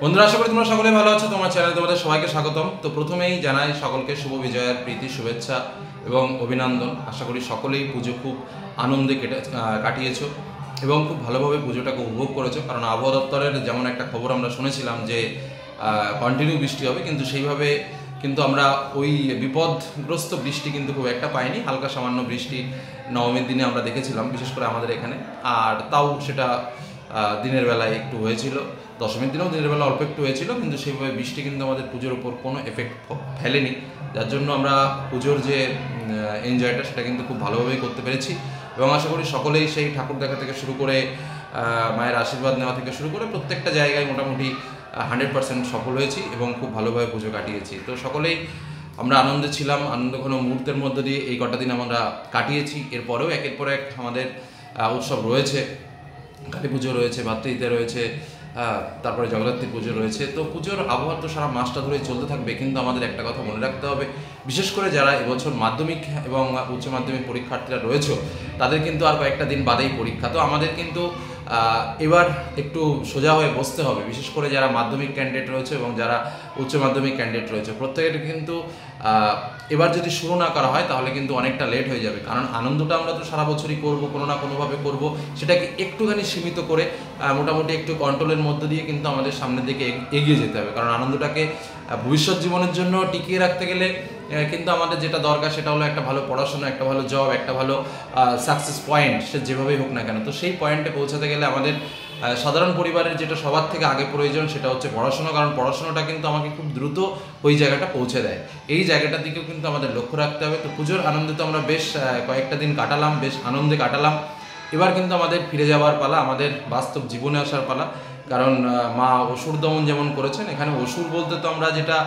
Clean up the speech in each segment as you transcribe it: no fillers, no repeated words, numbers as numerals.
বন্ধুরা, আশা করি তোমরা সকলে ভালো আছো। তোমার চ্যানেলে তোমাদের সবাইকে স্বাগতম। তো প্রথমেই জানাই সকলকে শুভ বিজয়ের প্রীতি শুভেচ্ছা এবং অভিনন্দন। আশা করি সকলেই পুজো খুব আনন্দে কাটিয়েছো এবং খুব ভালোভাবে পুজোটাকে উপভোগ করেছো। কারণ আবহাওয়া দপ্তরের যেমন একটা খবর আমরা শুনেছিলাম যে কন্টিনিউ বৃষ্টি হবে, কিন্তু সেইভাবে কিন্তু আমরা ওই বিপদগ্রস্ত বৃষ্টি কিন্তু খুব একটা পাইনি। হালকা সামান্য বৃষ্টি নবমীর দিনে আমরা দেখেছিলাম, বিশেষ করে আমাদের এখানে। আর তাও সেটা দিনের বেলায় একটু হয়েছিল, দশমীর দিনেও দিনের বেলা অল্প একটু হয়েছিল, কিন্তু সেইভাবে বৃষ্টি কিন্তু আমাদের পুজোর উপর কোনো এফেক্ট ফেলেনি। যার জন্য আমরা পুজোর যে এনজয়টা সেটা কিন্তু খুব ভালোভাবেই করতে পেরেছি এবং আশা করি সকলেই সেই ঠাকুর দেখা থেকে শুরু করে মায়ের আশীর্বাদ নেওয়া থেকে শুরু করে প্রত্যেকটা জায়গায় মোটামুটি 100% সফল হয়েছি এবং খুব ভালোভাবে পুজো কাটিয়েছি। তো সকলেই আমরা আনন্দে ছিলাম, আনন্দঘন মুহূর্তের মধ্য দিয়ে এই কটা দিন আমরা কাটিয়েছি। এরপরেও একের পর এক আমাদের উৎসব রয়েছে, কালী পুজো রয়েছে, ভাতৃদ্বীপে রয়েছে, তারপরে জগদ্ধাত্রী পুজো রয়েছে। তো পুজোর আবহাওয়া তো সারা মাসটা ধরে চলতে থাকবে, কিন্তু আমাদের একটা কথা মনে রাখতে হবে, বিশেষ করে যারা এবছর মাধ্যমিক এবং উচ্চ মাধ্যমিক পরীক্ষার্থীরা রয়েছে তাদের কিন্তু আর কয়েকটা দিন বাদেই পরীক্ষা। তো আমাদের কিন্তু এবার একটু সোজা হয়ে বসতে হবে, বিশেষ করে যারা মাধ্যমিক ক্যান্ডিডেট রয়েছে এবং যারা উচ্চ মাধ্যমিক ক্যান্ডিডেট রয়েছে প্রত্যেকের কিন্তু এবার যদি শুরু না করা হয় তাহলে কিন্তু অনেকটা লেট হয়ে যাবে। কারণ আনন্দটা আমরা তো সারা বছরই করব, কোনো না কোনোভাবে করব, সেটাকে একটুখানি সীমিত করে মোটামুটি একটু কন্ট্রোলের মধ্য দিয়ে কিন্তু আমাদের সামনের দিকে এগিয়ে যেতে হবে। কারণ আনন্দটাকে ভবিষ্যৎ জীবনের জন্য টিকিয়ে রাখতে গেলে কিন্তু আমাদের যেটা দরকার সেটা হলো একটা ভালো পড়াশোনা, একটা ভালো জব, একটা ভালো সাকসেস পয়েন্ট, সে যেভাবেই হোক না কেন। তো সেই পয়েন্টে পৌঁছাতে গেলে আমাদের সাধারণ পরিবারের যেটা সবার থেকে আগে প্রয়োজন সেটা হচ্ছে পড়াশোনা। কারণ পড়াশোনাটা কিন্তু আমাকে খুব দ্রুত ওই জায়গাটা পৌঁছে দেয়, এই জায়গাটার দিকেও কিন্তু আমাদের লক্ষ্য রাখতে হবে। তো পুজোর আনন্দে তো আমরা বেশ কয়েকটা দিন কাটালাম, বেশ আনন্দে কাটালাম। এবার কিন্তু আমাদের ফিরে যাওয়ার পালা, আমাদের বাস্তব জীবনে আসার পালা। কারণ মা অসুর দমন যেমন করেছেন, এখানে অসুর বলতে তো আমরা যেটা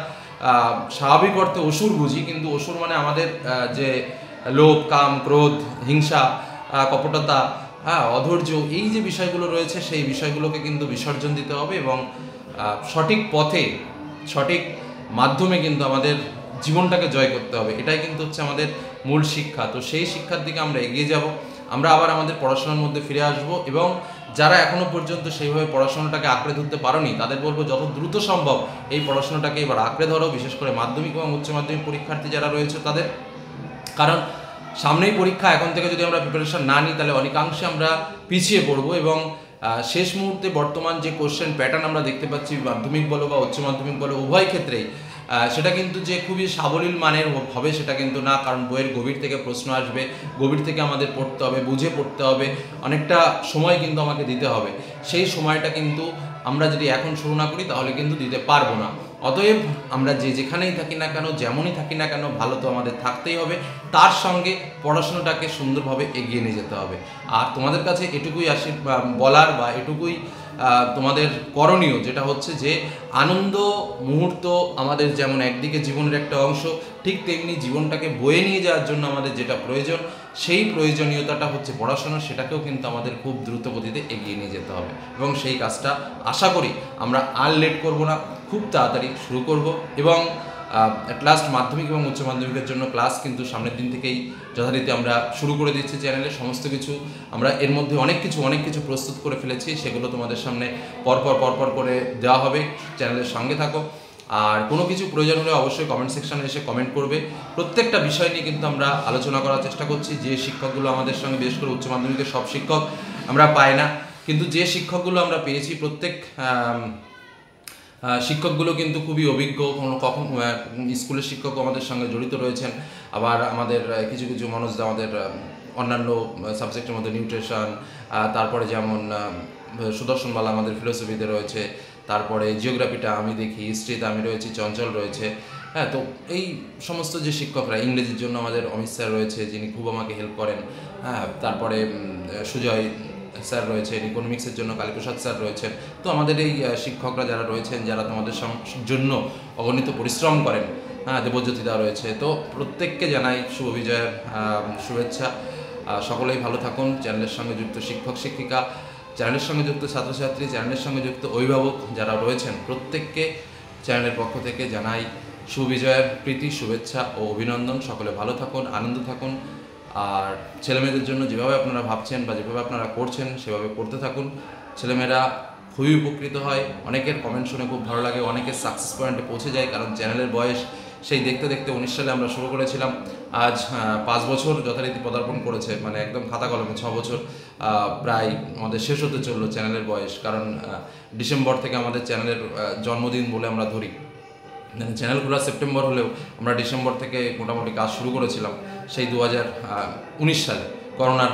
স্বাভাবিক অর্থে অসুর বুঝি, কিন্তু অসুর মানে আমাদের যে লোভ, কাম, ক্রোধ, হিংসা, কপটতা, অধৈর্য, এই যে বিষয়গুলো রয়েছে সেই বিষয়গুলোকে কিন্তু বিসর্জন দিতে হবে এবং সঠিক পথে সঠিক মাধ্যমে কিন্তু আমাদের জীবনটাকে জয় করতে হবে। এটাই কিন্তু হচ্ছে আমাদের মূল শিক্ষা। তো সেই শিক্ষার দিকে আমরা এগিয়ে যাব, আমরা আবার আমাদের পড়াশোনার মধ্যে ফিরে আসব এবং যারা এখনো পর্যন্ত সেইভাবে পড়াশোনাটাকে আঁকড়ে ধরতে পারোনি তাদের বলবো যত দ্রুত সম্ভব এই পড়াশোনাটাকে এবার আঁকড়ে ধরো, বিশেষ করে মাধ্যমিক এবং উচ্চ মাধ্যমিক পরীক্ষার্থী যারা রয়েছে তাদের। কারণ সামনেই পরীক্ষা, এখন থেকে যদি আমরা প্রিপারেশন না নিই তাহলে অনেকাংশে আমরা পিছিয়ে পড়বো এবং শেষ মুহূর্তে বর্তমান যে কোশ্চেন প্যাটার্ন আমরা দেখতে পাচ্ছি মাধ্যমিক বলো বা উচ্চ মাধ্যমিক বলো উভয় ক্ষেত্রেই, সেটা কিন্তু যে খুবই সাবলীল মানের হবে সেটা কিন্তু না। কারণ বইয়ের গভীর থেকে প্রশ্ন আসবে, গভীর থেকে আমাদের পড়তে হবে, বুঝে পড়তে হবে, অনেকটা সময় কিন্তু আমাকে দিতে হবে। সেই সময়টা কিন্তু আমরা যদি এখন শুরু না করি তাহলে কিন্তু দিতে পারবো না। অতএব আমরা যেখানেই থাকি না কেন, যেমনই থাকি না কেন, ভালো তো আমাদের থাকতেই হবে, তার সঙ্গে পড়াশোনাটাকে সুন্দরভাবে এগিয়ে নিয়ে যেতে হবে। আর তোমাদের কাছে এটুকুই বলার বা এটুকুই তোমাদের করণীয়, যেটা হচ্ছে যে আনন্দ মুহূর্ত আমাদের যেমন একদিকে জীবনের একটা অংশ, ঠিক তেমনি জীবনটাকে বয়ে নিয়ে যাওয়ার জন্য আমাদের যেটা প্রয়োজন সেই প্রয়োজনীয়তাটা হচ্ছে পড়াশোনা, সেটাকেও কিন্তু আমাদের খুব দ্রুত গতিতে এগিয়ে নিয়ে যেতে হবে এবং সেই কাজটা আশা করি আমরা আর লেট করব না, খুব তাড়াতাড়ি শুরু করব এবং অ্যাট লাস্ট মাধ্যমিক এবং উচ্চ মাধ্যমিকের জন্য ক্লাস কিন্তু সামনের দিন থেকেই যথারীতি আমরা শুরু করে দিচ্ছি। চ্যানেলে সমস্ত কিছু আমরা এর মধ্যে অনেক কিছু প্রস্তুত করে ফেলেছি, সেগুলো তোমাদের সামনে পরপর করে দেওয়া হবে। চ্যানেলের সঙ্গে থাকো, আর কোনো কিছু প্রয়োজন হলে অবশ্যই কমেন্ট সেকশনে এসে কমেন্ট করবে। প্রত্যেকটা বিষয় নিয়ে কিন্তু আমরা আলোচনা করার চেষ্টা করছি। যে শিক্ষকগুলো আমাদের সঙ্গে, বিশেষ করে উচ্চ মাধ্যমিকের সব শিক্ষক আমরা পাই না, কিন্তু যে শিক্ষকগুলো আমরা পেয়েছি প্রত্যেক শিক্ষকগুলো কিন্তু খুবই অভিজ্ঞ। কখন স্কুলের শিক্ষকও আমাদের সঙ্গে জড়িত রয়েছেন, আবার আমাদের কিছু মনোজদা আমাদের অন্যান্য সাবজেক্টের মধ্যে নিউট্রিশন, তারপরে যেমন সুদর্শনবালা আমাদের ফিলোসফিতে রয়েছে, তারপরে জিওগ্রাফিটা আমি দেখি, হিস্ট্রিতে আমি রয়েছি, চঞ্চল রয়েছে। তো এই সমস্ত যে শিক্ষকরা, ইংরেজির জন্য আমাদের অমিত স্যার রয়েছে যিনি খুব আমাকে হেল্প করেন, তারপরে সুজয় স্যার রয়েছেন, ইকোনমিক্সের জন্য কালীপ্রসাদ স্যার রয়েছেন। তো আমাদের এই শিক্ষকরা যারা রয়েছেন, যারা তোমাদের জন্য অগণিত পরিশ্রম করেন, দেবজ্যোতিদা রয়েছে। তো প্রত্যেককে জানাই শুভ বিজয়ের শুভেচ্ছা। সকলেই ভালো থাকুন। চ্যানেলের সঙ্গে যুক্ত শিক্ষক শিক্ষিকা, চ্যানেলের সঙ্গে যুক্ত ছাত্রছাত্রী, চ্যানেলের সঙ্গে যুক্ত অভিভাবক যারা রয়েছেন প্রত্যেককে চ্যানেলের পক্ষ থেকে জানাই শুভ বিজয়ের প্রীতি শুভেচ্ছা ও অভিনন্দন। সকলে ভালো থাকুন, আনন্দ থাকুন, আর ছেলেমেয়েদের জন্য যেভাবে আপনারা ভাবছেন বা যেভাবে আপনারা করছেন সেভাবে করতে থাকুন। ছেলেমেয়েরা খুবই উপকৃত হয়। অনেকের কমেন্ট শুনে খুব ভালো লাগে, অনেকের সাকসেস পয়েন্টে পৌঁছে যায়, কারণ চ্যানেলের বয়স সেই দেখতে দেখতে 19 সালে আমরা শুরু করেছিলাম, আজ 5 বছর যথারীতি পদার্পণ করেছে, মানে একদম খাতা কলমে 6 বছর প্রায় আমাদের শেষ হতে চললো চ্যানেলের বয়স। কারণ ডিসেম্বর থেকে আমাদের চ্যানেলের জন্মদিন বলে আমরা ধরি, চ্যানেল খোলা সেপ্টেম্বর হলেও আমরা ডিসেম্বর থেকে মোটামুটি কাজ শুরু করেছিলাম সেই 2019 সালে, করোনার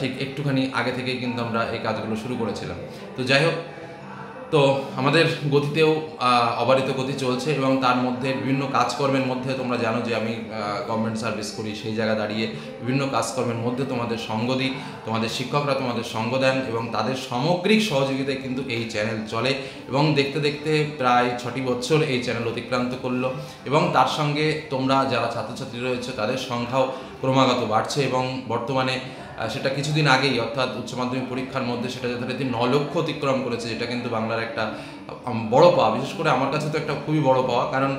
ঠিক একটুখানি আগে থেকেই কিন্তু আমরা এই কাজগুলো শুরু করেছিলাম। তো যাই হোক, তো আমাদের গতিতেও অবারিত গতি চলছে, এবং তার মধ্যে বিভিন্ন কাজকর্মের মধ্যে তোমরা জানো যে আমি গভর্নমেন্ট সার্ভিস করি, সেই জায়গা দাঁড়িয়ে বিভিন্ন কাজকর্মের মধ্যে তোমাদের সঙ্গ দিই, তোমাদের শিক্ষকরা তোমাদের সঙ্গ দেন, এবং তাদের সামগ্রিক সহযোগিতায় কিন্তু এই চ্যানেল চলে। এবং দেখতে দেখতে প্রায় 6টি বছর এই চ্যানেল অতিক্রান্ত করলো, এবং তার সঙ্গে তোমরা যারা ছাত্রছাত্রী রয়েছে তাদের সংখ্যাও ক্রমাগত বাড়ছে, এবং বর্তমানে সেটা কিছুদিন আগেই অর্থাৎ উচ্চ মাধ্যমিক পরীক্ষার মধ্যে সেটা যথারীতি 9 লক্ষ অতিক্রম করেছে, যেটা কিন্তু বাংলার একটা বড় পাওয়া। বিশেষ করে আমার কাছে তো একটা খুবই বড় পাওয়া, কারণ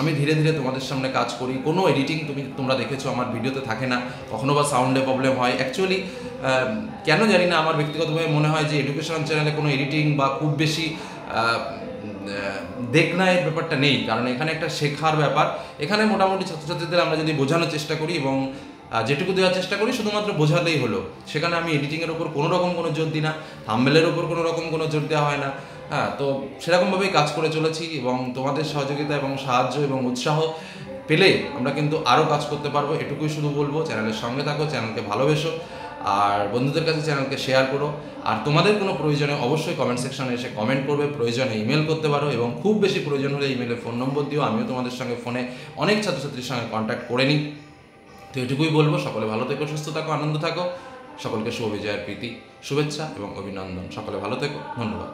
আমি ধীরে ধীরে তোমাদের সামনে কাজ করি। কোনো এডিটিং তোমরা দেখেছো আমার ভিডিওতে থাকে না, কখনো বা সাউন্ডে প্রবলেম হয়। অ্যাকচুয়ালি কেন জানি না, আমার ব্যক্তিগতভাবে মনে হয় যে এডুকেশনাল চ্যানেলে কোনো এডিটিং বা খুব বেশি দেখনায়ের ব্যাপারটা নেই, কারণ এখানে একটা শেখার ব্যাপার। এখানে মোটামুটি ছাত্রছাত্রীদের আমরা যদি বোঝানোর চেষ্টা করি এবং যেটুকু দেওয়ার চেষ্টা করি শুধুমাত্র বোঝালেই হলো, সেখানে আমি এডিটিংয়ের ওপর কোনো রকম কোনো জোর দিই না, থাম্বনেলের ওপর কোনো রকম কোনো জোর দেওয়া হয় না। হ্যাঁ, তো সেরকমভাবেই কাজ করে চলেছি, এবং তোমাদের সহযোগিতা এবং সাহায্য এবং উৎসাহ পেলে আমরা কিন্তু আরও কাজ করতে পারবো। এটুকুই শুধু বলবো, চ্যানেলের সঙ্গে থাকো, চ্যানেলকে ভালোবেসো, আর বন্ধুদের কাছে চ্যানেলকে শেয়ার করো। আর তোমাদের কোনো প্রয়োজনে অবশ্যই কমেন্ট সেকশনে এসে কমেন্ট করবে, প্রয়োজনে ইমেল করতে পারো, এবং খুব বেশি প্রয়োজন হলে ইমেলে ফোন নম্বর দিও, আমিও তোমাদের সঙ্গে ফোনে অনেক ছাত্রছাত্রীর সঙ্গে কন্ট্যাক্ট করে নিই। তো এটুকুই বলবো, সকলে ভালো থেকো, সুস্থ থাকো, আনন্দ থাকো। সকলকে শুভ বিজয়ের প্রীতি, শুভেচ্ছা এবং অভিনন্দন। সকলে ভালো থেকো, ধন্যবাদ।